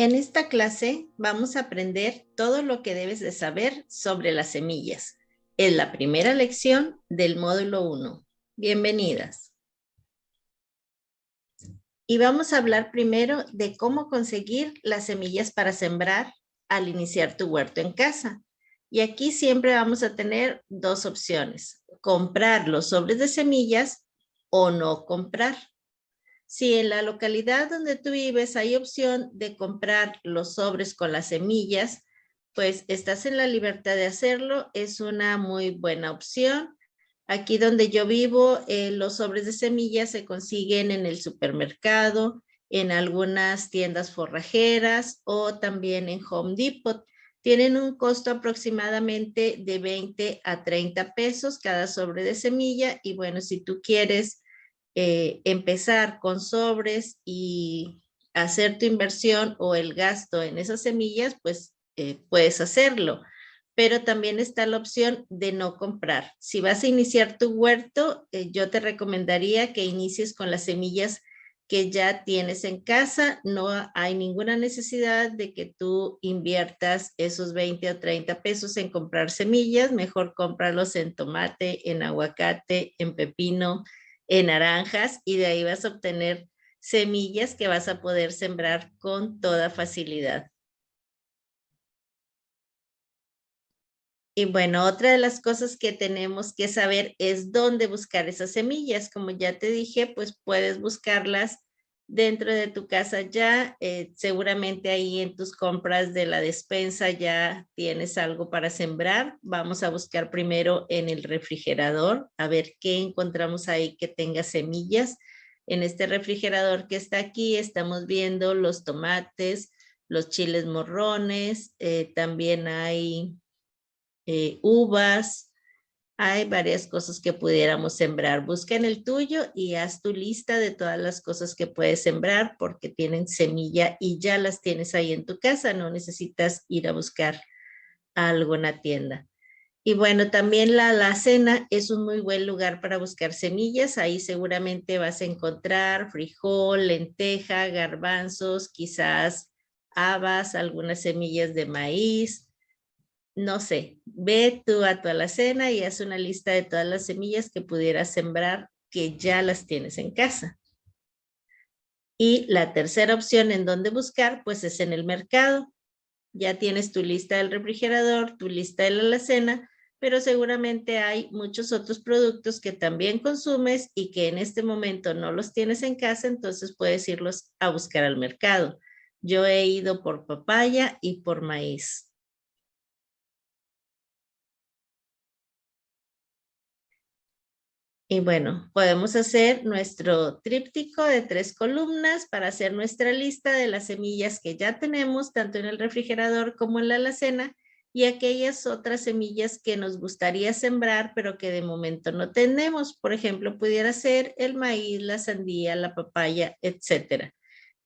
En esta clase vamos a aprender todo lo que debes de saber sobre las semillas. Es la primera lección del módulo 1. Bienvenidas. Y vamos a hablar primero de cómo conseguir las semillas para sembrar al iniciar tu huerto en casa. Y aquí siempre vamos a tener dos opciones: comprar los sobres de semillas o no comprar. Si en la localidad donde tú vives hay opción de comprar los sobres con las semillas, pues estás en la libertad de hacerlo. Es una muy buena opción. Aquí donde yo vivo, los sobres de semillas se consiguen en el supermercado, en algunas tiendas forrajeras o también en Home Depot. Tienen un costo aproximadamente de 20 a 30 pesos cada sobre de semilla. Y bueno, si tú quieres empezar con sobres y hacer tu inversión o el gasto en esas semillas, pues puedes hacerlo. Pero también está la opción de no comprar. Si vas a iniciar tu huerto, yo te recomendaría que inicies con las semillas que ya tienes en casa. No hay ninguna necesidad de que tú inviertas esos 20 o 30 pesos en comprar semillas. Mejor cómpralos en tomate, en aguacate, en pepino, en naranjas, y de ahí vas a obtener semillas que vas a poder sembrar con toda facilidad. Y bueno, otra de las cosas que tenemos que saber es dónde buscar esas semillas. Como ya te dije, pues puedes buscarlas dentro de tu casa ya. Seguramente ahí en tus compras de la despensa ya tienes algo para sembrar. Vamos a buscar primero en el refrigerador, a ver qué encontramos ahí que tenga semillas. En este refrigerador que está aquí estamos viendo los tomates, los chiles morrones, también hay uvas. Hay varias cosas que pudiéramos sembrar. Busca en el tuyo y haz tu lista de todas las cosas que puedes sembrar porque tienen semilla y ya las tienes ahí en tu casa. No necesitas ir a buscar a alguna tienda. Y bueno, también la alacena es un muy buen lugar para buscar semillas. Ahí seguramente vas a encontrar frijol, lenteja, garbanzos, quizás habas, algunas semillas de maíz. No sé, ve tú a tu alacena y haz una lista de todas las semillas que pudieras sembrar que ya las tienes en casa. Y la tercera opción en donde buscar, pues es en el mercado. Ya tienes tu lista del refrigerador, tu lista de la alacena, pero seguramente hay muchos otros productos que también consumes y que en este momento no los tienes en casa, entonces puedes irlos a buscar al mercado. Yo he ido por papaya y por maíz. Y bueno, podemos hacer nuestro tríptico de 3 columnas para hacer nuestra lista de las semillas que ya tenemos, tanto en el refrigerador como en la alacena, y aquellas otras semillas que nos gustaría sembrar, pero que de momento no tenemos. Por ejemplo, pudiera ser el maíz, la sandía, la papaya, etcétera.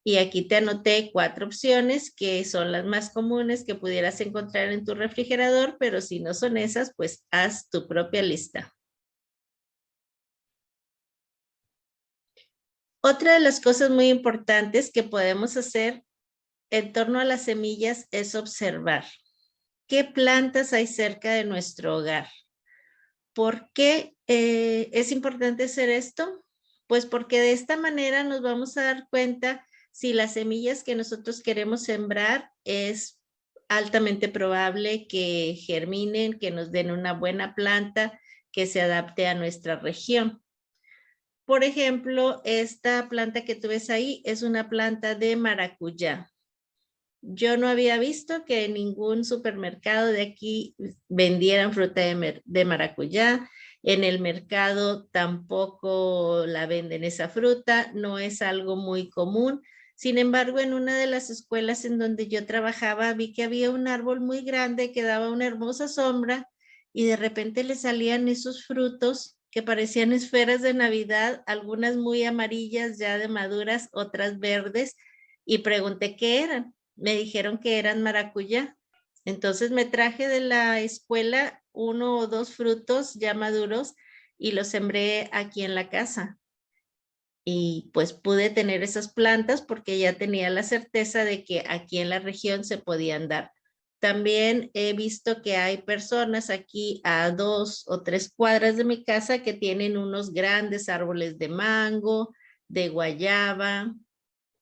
Y aquí te anoté 4 opciones que son las más comunes que pudieras encontrar en tu refrigerador, pero si no son esas, pues haz tu propia lista. Otra de las cosas muy importantes que podemos hacer en torno a las semillas es observar qué plantas hay cerca de nuestro hogar. ¿Por qué es importante hacer esto? Pues porque de esta manera nos vamos a dar cuenta si las semillas que nosotros queremos sembrar es altamente probable que germinen, que nos den una buena planta que se adapte a nuestra región. Por ejemplo, esta planta que tú ves ahí es una planta de maracuyá. Yo no había visto que en ningún supermercado de aquí vendieran fruta de maracuyá. En el mercado tampoco la venden esa fruta, no es algo muy común. Sin embargo, en una de las escuelas en donde yo trabajaba, vi que había un árbol muy grande que daba una hermosa sombra y de repente le salían esos frutos que parecían esferas de Navidad, algunas muy amarillas ya de maduras, otras verdes, y pregunté qué eran. Me dijeron que eran maracuyá. Entonces me traje de la escuela 1 o 2 frutos ya maduros y los sembré aquí en la casa. y pues pude tener esas plantas porque ya tenía la certeza de que aquí en la región se podían dar. También he visto que hay personas aquí a 2 o 3 cuadras de mi casa que tienen unos grandes árboles de mango, de guayaba.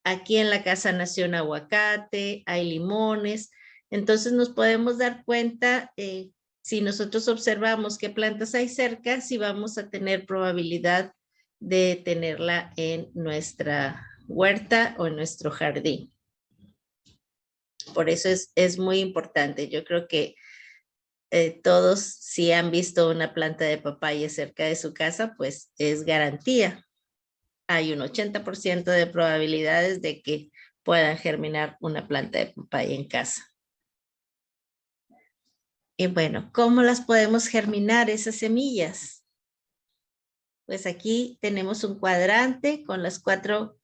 Aquí en la casa nació un aguacate, hay limones. Entonces nos podemos dar cuenta, si nosotros observamos qué plantas hay cerca, si vamos a tener probabilidad de tenerla en nuestra huerta o en nuestro jardín. Por eso es muy importante. Yo creo que todos, si han visto una planta de papaya cerca de su casa, pues es garantía. Hay un 80% de probabilidades de que puedan germinar una planta de papaya en casa. Y bueno, ¿cómo las podemos germinar esas semillas? Pues aquí tenemos un cuadrante con las 4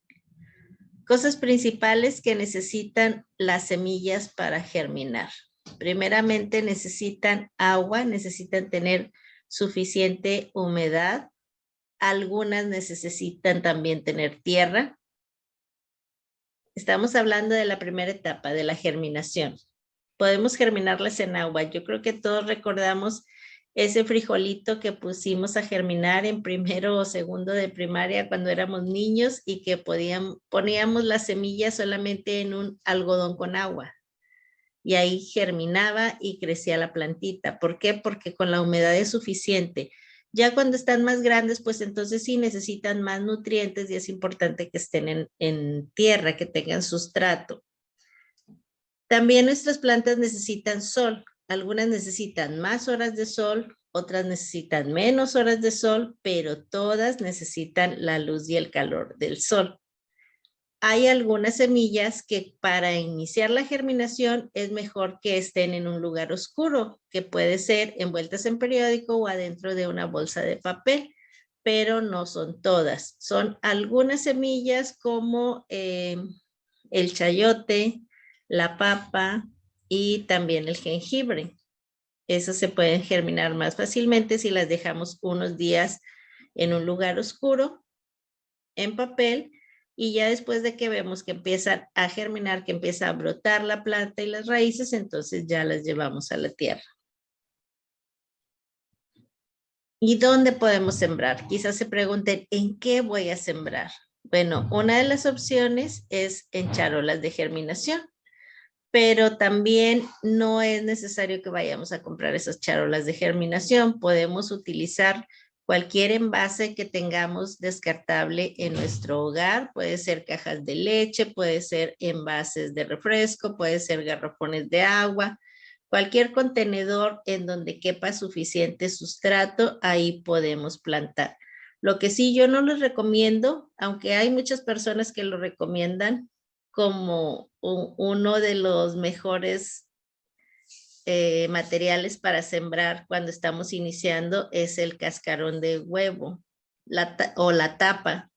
cosas principales que necesitan las semillas para germinar. Primeramente necesitan agua, necesitan tener suficiente humedad. Algunas necesitan también tener tierra. Estamos hablando de la primera etapa, de la germinación. Podemos germinarlas en agua. Yo creo que todos recordamos ese frijolito que pusimos a germinar en primero o segundo de primaria cuando éramos niños y que poníamos la semilla solamente en un algodón con agua. Y ahí germinaba y crecía la plantita. ¿Por qué? Porque con la humedad es suficiente. Ya cuando están más grandes, pues entonces sí necesitan más nutrientes y es importante que estén en tierra, que tengan sustrato. También nuestras plantas necesitan sol. Algunas necesitan más horas de sol, otras necesitan menos horas de sol, pero todas necesitan la luz y el calor del sol. Hay algunas semillas que para iniciar la germinación es mejor que estén en un lugar oscuro, que puede ser envueltas en periódico o adentro de una bolsa de papel, pero no son todas. Son algunas semillas como el chayote, la papa y también el jengibre. Esas se pueden germinar más fácilmente si las dejamos unos días en un lugar oscuro, en papel, y ya después de que vemos que empiezan a germinar, que empieza a brotar la planta y las raíces, entonces ya las llevamos a la tierra. ¿Y dónde podemos sembrar? Quizás se pregunten, ¿en qué voy a sembrar? Bueno, una de las opciones es en charolas de germinación, pero también no es necesario que vayamos a comprar esas charolas de germinación. Podemos utilizar cualquier envase que tengamos descartable en nuestro hogar. Puede ser cajas de leche, puede ser envases de refresco, puede ser garrafones de agua. Cualquier contenedor en donde quepa suficiente sustrato, ahí podemos plantar. Lo que sí yo no les recomiendo, aunque hay muchas personas que lo recomiendan, como uno de los mejores materiales para sembrar cuando estamos iniciando es el cascarón de huevo o la tapa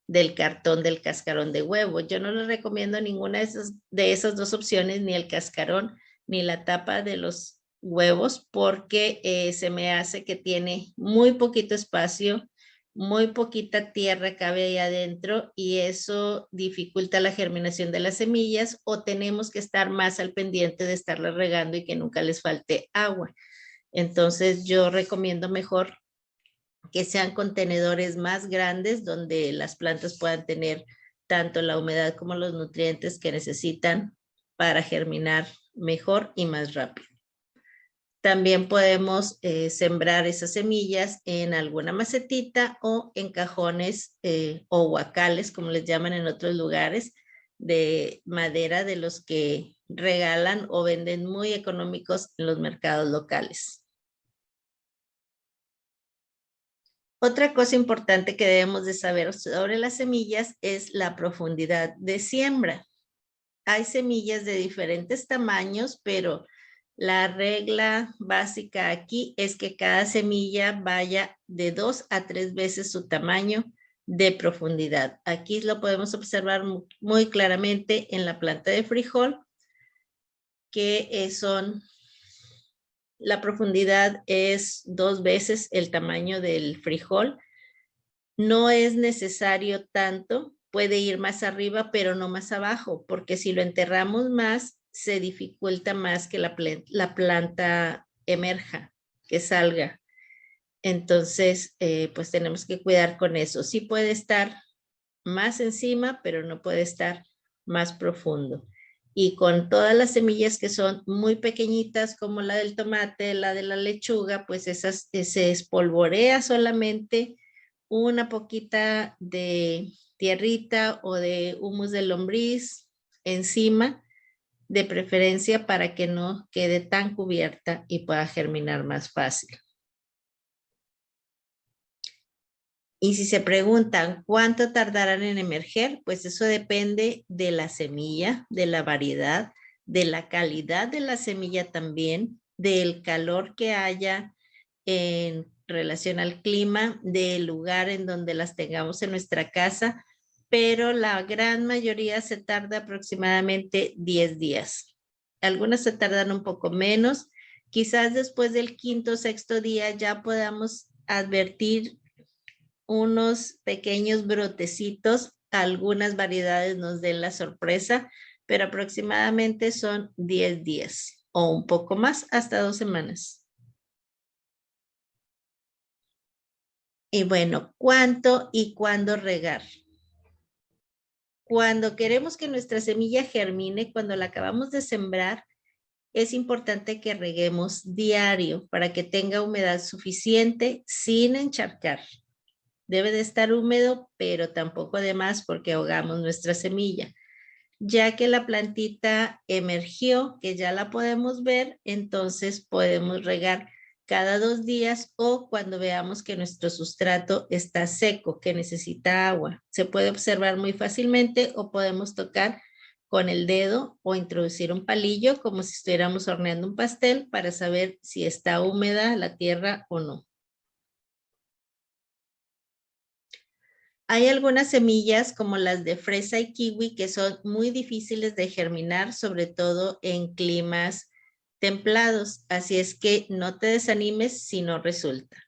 del cartón del cascarón de huevo. Yo no les recomiendo ninguna de esas 2 opciones, ni el cascarón ni la tapa de los huevos, porque se me hace que tiene muy poquito espacio, muy poquita tierra cabe ahí adentro y eso dificulta la germinación de las semillas o tenemos que estar más al pendiente de estarlas regando y que nunca les falte agua. Entonces yo recomiendo mejor que sean contenedores más grandes donde las plantas puedan tener tanto la humedad como los nutrientes que necesitan para germinar mejor y más rápido. También podemos sembrar esas semillas en alguna macetita o en cajones o huacales, como les llaman en otros lugares, de madera de los que regalan o venden muy económicos en los mercados locales. Otra cosa importante que debemos de saber sobre las semillas es la profundidad de siembra. Hay semillas de diferentes tamaños, pero la regla básica aquí es que cada semilla vaya de 2 a 3 veces su tamaño de profundidad. Aquí lo podemos observar muy claramente en la planta de frijol, que la profundidad es 2 veces el tamaño del frijol. No es necesario tanto, puede ir más arriba, pero no más abajo, porque si lo enterramos más, se dificulta más que la planta emerja, que salga. Entonces, pues tenemos que cuidar con eso. Sí puede estar más encima, pero no puede estar más profundo. Y con todas las semillas que son muy pequeñitas, como la del tomate, la de la lechuga, pues esas se espolvorea solamente una poquita de tierrita o de humus de lombriz encima, de preferencia para que no quede tan cubierta y pueda germinar más fácil. Y si se preguntan cuánto tardarán en emerger, pues eso depende de la semilla, de la variedad, de la calidad de la semilla también, del calor que haya en relación al clima, del lugar en donde las tengamos en nuestra casa, pero la gran mayoría se tarda aproximadamente 10 días. Algunas se tardan un poco menos. Quizás después del quinto o sexto día ya podamos advertir unos pequeños brotecitos, algunas variedades nos den la sorpresa, pero aproximadamente son 10 días o un poco más, hasta 2 semanas. Y bueno, ¿cuánto y cuándo regar? Cuando queremos que nuestra semilla germine, cuando la acabamos de sembrar, es importante que reguemos diario para que tenga humedad suficiente sin encharcar. Debe de estar húmedo, pero tampoco de más porque ahogamos nuestra semilla. Ya que la plantita emergió, que ya la podemos ver, entonces podemos regar cada 2 días o cuando veamos que nuestro sustrato está seco, que necesita agua. Se puede observar muy fácilmente o podemos tocar con el dedo o introducir un palillo como si estuviéramos horneando un pastel para saber si está húmeda la tierra o no. Hay algunas semillas como las de fresa y kiwi que son muy difíciles de germinar, sobre todo en climas templados. Así es que no te desanimes si no resulta.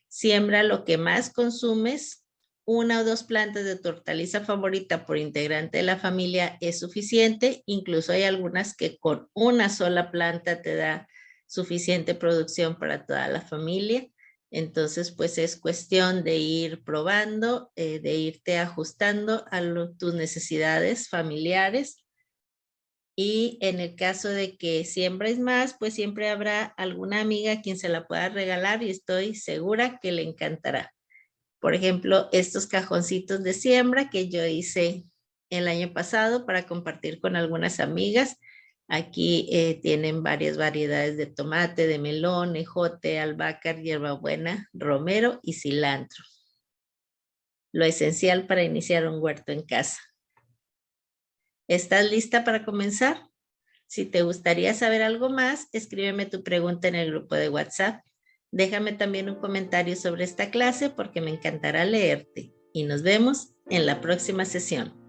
Siembra lo que más consumes. 1 o 2 plantas de tu hortaliza favorita por integrante de la familia es suficiente. Incluso hay algunas que con una sola planta te da suficiente producción para toda la familia. Entonces, pues es cuestión de ir probando, de irte ajustando a tus necesidades familiares. Y en el caso de que siembres más, pues siempre habrá alguna amiga a quien se la pueda regalar y estoy segura que le encantará. Por ejemplo, estos cajoncitos de siembra que yo hice el año pasado para compartir con algunas amigas. Aquí tienen varias variedades de tomate, de melón, ejote, albahaca, hierbabuena, romero y cilantro. Lo esencial para iniciar un huerto en casa. ¿Estás lista para comenzar? Si te gustaría saber algo más, escríbeme tu pregunta en el grupo de WhatsApp. Déjame también un comentario sobre esta clase porque me encantará leerte. Y nos vemos en la próxima sesión.